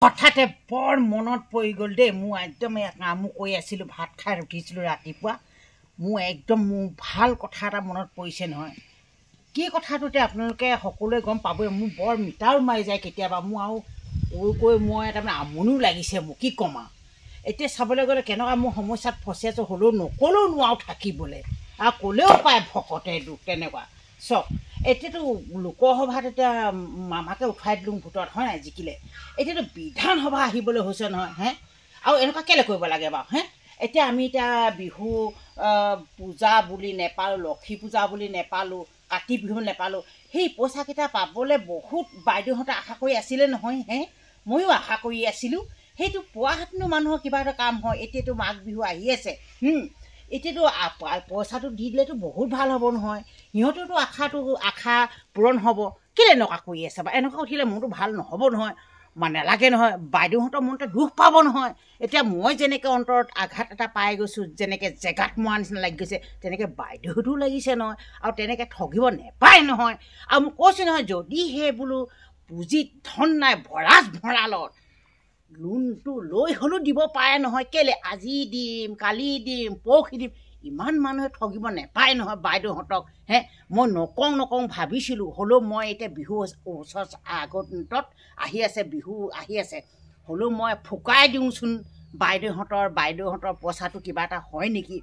হঠাতে বৰ মনত পৰি গ'ল দেই মোৰ একদম কামো কৰি আছিলোঁ ভাত খাই উঠিছিলোঁ ৰাতিপুৱা মোৰ একদম মোৰ ভাল কথা এটা মনত পৰিছে নহয় কি কথাটোতে আপোনালোকে সকলোৱে গম পাবই মোৰ বৰ মিটাৰো মাৰি যায় কেতিয়াবা মোৰ আৰু কৈ মই তাৰমানে আমনিও লাগিছে মোক কি ক'ম আৰু এতিয়া চাবলৈ গ'লে কেনেকুৱা মোৰ সমস্যাত ফচি আছোঁ হ'লেও নক'লেও নোৱাৰো থাকিবলৈ আৰু ক'লেও পায় ভকতে দুখ তেনেকুৱা চব এতিয়াতো লোকসভাত এতিয়া মামাকে উঠাই দিলোঁ ভোটত হয় নাই জিকিলে এতিয়াতো বিধানসভা আহিবলৈ হৈছে নহয় হে আৰু এনেকুৱা কেলৈ কৰিব লাগে বাৰু হে এতিয়া আমি এতিয়া বিহু পূজা বুলি নেপালোঁ লক্ষী পূজা বুলি নেপালোঁ কাতি বিহু নেপালোঁ সেই পইচাকেইটা পাবলৈ বহুত বাইদেউহঁতে আশা কৰি আছিলে নহয় হে ময়ো আশা কৰি আছিলোঁ সেইটো পোৱাহেঁতেনো মানুহৰ কিবা এটা কাম হয় এতিয়াতো মাঘ বিহু আহি আছে এতিয়াতো পইচাটো দি দিলেতো বহুত ভাল হ'ব নহয় সিহঁতৰতো আশা পূৰণ হ'ব কেলৈ এনেকুৱা কৰি আছে বা এনেকুৱা উঠিলে মোৰতো ভাল নহ'ব নহয় মানে নালাগে নহয় বাইদেউহঁতৰ মনতে দুখ পাব নহয় এতিয়া মই যেনেকৈ অন্তৰত আঘাত এটা পাই গৈছোঁ যেনেকৈ জেগাত মৰা নিচিনা লাগি গৈছে তেনেকৈ বাইদেউহঁতো লাগিছে নহয় আৰু তেনেকৈ ঠগিব নেপায় নহয় আৰু মোক কৈছোঁ নহয় যদিহে বোলো পুঁজিত ধন নাই ভঁৰালত লোনটো লৈ হ'লেও দিব পাৰে নহয় কেলৈ আজি দিম কালি দিম পৰহি দিম ইমান মানুহে ঠগিব নেপায় নহয় বাইদেউহঁতক হে মই নকওঁ ভাবিছিলোঁ হ'লেও মই এতিয়া বিহু ওচৰত আগত আহি আছে বিহু আহি আছে হ'লেও মই ফুকাই দিওঁচোন বাইদেউহঁতৰ পইচাটো কিবা এটা হয় নেকি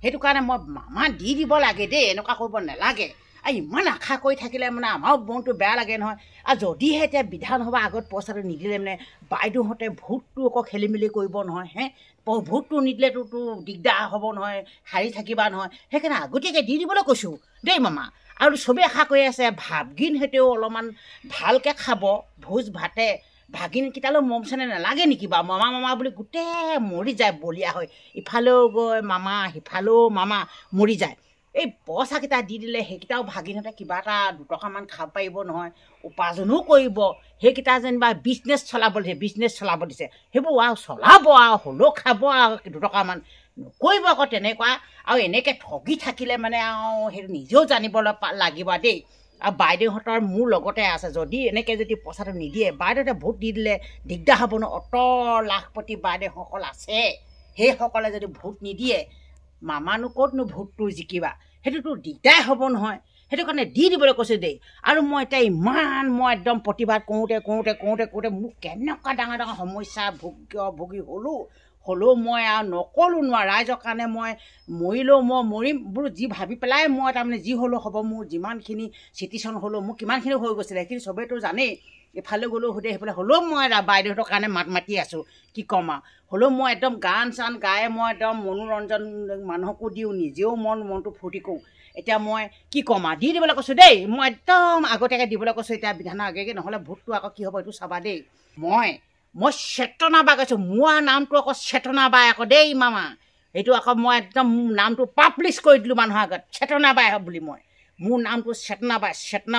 সেইটো কাৰণে মই মামা দি দিব লাগে দেই এনেকুৱা কৰিব নালাগে আৰু ইমান আশা কৰি থাকিলে মানে আমাৰো মনটো বেয়া লাগে নহয় আৰু যদিহে এতিয়া বিধানসভা আগত পইচাটো নিদিলে মানে বাইদেউহঁতে ভোটটো আকৌ খেলি মেলি কৰিব নহয় হে ভোটটো নিদিলেতো দিগদাৰ হ'ব নহয় হাৰি থাকিবা নহয় সেইকাৰণে আগতীয়াকৈ দি দিবলৈ কৈছোঁ দেই মামা আৰু চবেই আশা কৰি আছে ভাগিনহঁতেও অলপমান ভালকৈ খাব ভোজ ভাতে ভাগিনকেইটালৈ মৰম চেনেহ নালাগে নেকি বাৰু মামা বুলি গোটেই মৰি যায় বলীয়া হৈ ইফালেও গৈ মামা সিফালেও মামা মৰি যায় এই পইচাকেইটা দি দিলে সেইকেইটাও ভাগিনহঁতে কিবা এটা দুটকামান খাব পাৰিব নহয় উপাৰ্জনো কৰিব সেইকেইটা যেনিবা বিজনেছ চলাব দিছে সেইবোৰ আৰু চলাব আৰু হ'লেও খাব আৰু দুটকামান নকৰিব আকৌ তেনেকুৱা আৰু এনেকৈ ঠগি থাকিলে মানে আৰু সেইটো নিজেও জানিবলৈ লাগিব দেই আৰু বাইদেউহঁতৰ মোৰ লগতে আছে যদি এনেকৈ যদি পইচাটো নিদিয়ে বাইদেউহঁতে ভোট দি দিলে দিগদাৰ হ'ব ন অত লাখপতি বাইদেউসকল আছে সেইসকলে যদি ভোট নিদিয়ে মামানো ক'তনো ভোটটো জিকিবা সেইটোতো দিগদাৰ হ'ব নহয় সেইটো কাৰণে দি দিবলৈ কৈছোঁ দেই আৰু মই এতিয়া মই একদম প্ৰতিবাদ কৰোঁতে মোক কেনেকুৱা ডাঙৰ সমস্যা ভুগি হ'লেও মই আৰু নক'লোঁ নোৱাৰোঁ ৰাইজৰ কাৰণে মই মৰিলেও মই মৰিম বোলো যি ভাবি পেলাই মই তাৰমানে যি হ'লেও হ'ব মোৰ যিমানখিনি চিটিচন হ'লেও মোৰ কিমানখিনি হৈ গৈছিলে সেইখিনি চবেইতো জানেই এফালে গ'লেও সোধে সেইফালে হ'লেও মই বাইদেউহঁতৰ কাৰণে মাতি আছোঁ কি ক'ম আৰু হ'লেও মই একদম গান চান গাই মই একদম মনোৰঞ্জন মানুহকো দিওঁ নিজেও মনটো ফূৰ্তি কৰোঁ এতিয়া মই কি ক'ম আৰু দি দিবলৈ কৈছোঁ দেই মই একদম আগতীয়াকৈ দিবলৈ কৈছোঁ এতিয়া বিধানৰ আগেগে নহ'লে ভোটটো আকৌ কি হ'ব এইটো চাবা দেই মই চেতনা বাই কৈছোঁ মোৰ নামটো আকৌ চেতনা বাই আকৌ দেই মামা এইটো আকৌ মই একদম নামটো পাব্লিছ কৰি দিলোঁ মানুহৰ আগত চেতনা বাই বুলি মোৰ নামটো চেতনা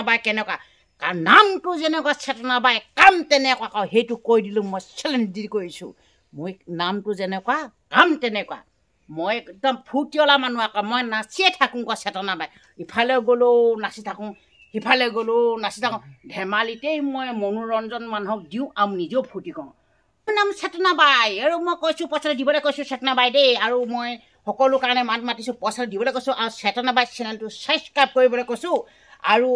বাই কেনেকুৱা কাৰণ নামটো যেনেকুৱা চেতনা বাই কাম তেনেকুৱা আকৌ সেইটো কৈ দিলোঁ মই চেলেঞ্জ দি কৰিছোঁ মই নামটো যেনেকুৱা কাম তেনেকুৱা মই একদম ফূৰ্তিঅলা মানুহ আকৌ মই নাচিয়ে থাকোঁ আকৌ চেতনা বাই ইফালে গ'লেও নাচি থাকোঁ সিফালে গ'লেও নাচি থাকোঁ ধেমালিতেই মই মনোৰঞ্জন মানুহক দিওঁ আৰু নিজেও ফূৰ্তি কৰোঁ মোৰ নাম চেতনা বাই আৰু মই কৈছোঁ পইচাটো দিবলৈ কৈছোঁ চেতনা বাই দেই আৰু মই সকলো কাৰণে মাতিছোঁ পইচাটো দিবলৈ কৈছোঁ আৰু চেতনা বাই চেনেলটো ছাবস্ক্ৰাইব কৰিবলৈ কৈছোঁ আৰু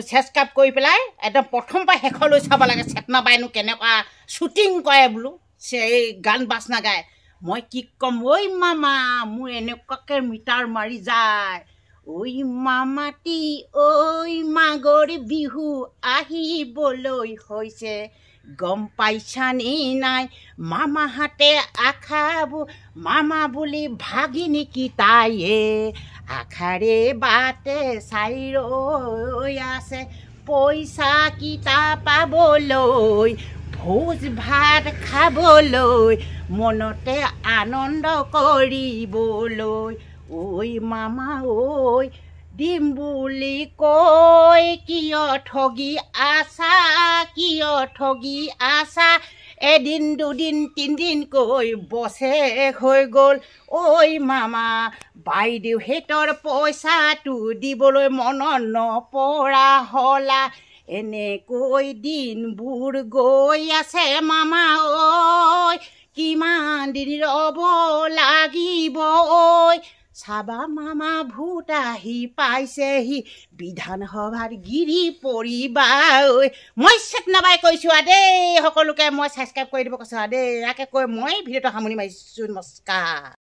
ছাবস্ক্ৰাইব কৰি পেলাই একদম প্ৰথম পৰা শেষলৈ চাব লাগে চেতনা বাইনো কেনেকুৱা শ্বুটিং কৰে বোলো এই গান বাজনা গায় মই কি ক'ম ঐ মামা মোৰ এনেকুৱাকৈ মিটাৰ মাৰি যায় ঐ মামাটি ঐ মাঘৰ বিহু আহিবলৈ হৈছে গম পাইছানে নাই মামাহাতে মামা বুলি ভাগিনী কিতায়ে আশাৰে বাটে চাই ৰৈ আছে পইচা কিটা পাবলৈ ভোজ ভাত খাবলৈ মনতে আনন্দ কৰিবলৈ ঐ মামা ঐ দিম বুলি কৈ কিয় ঠগি আছা এদিন দুদিন তিনিদিনকৈ বছেক হৈ গ'ল ঐ মামা বাইদেউহেঁতৰ পইচাটো দিবলৈ মনত নপৰা হ'লা এনেকৈ দিনবোৰ গৈ আছে মামা ঐ কিমান দিন ৰ'ব লাগিব ঐ চাবা মামা ভূত আহি পাইছেহি বিধানসভাত গিৰি পৰিবা ঐ মই চেতনাবাই কৈছোঁ দেই সকলোকে মই ছাবস্ক্ৰাইব কৰি দিব কৈছোঁ দেই ইয়াকে কৈ মই ভিডিঅ'টো সামৰণি মাৰিছোঁ নমস্কাৰ।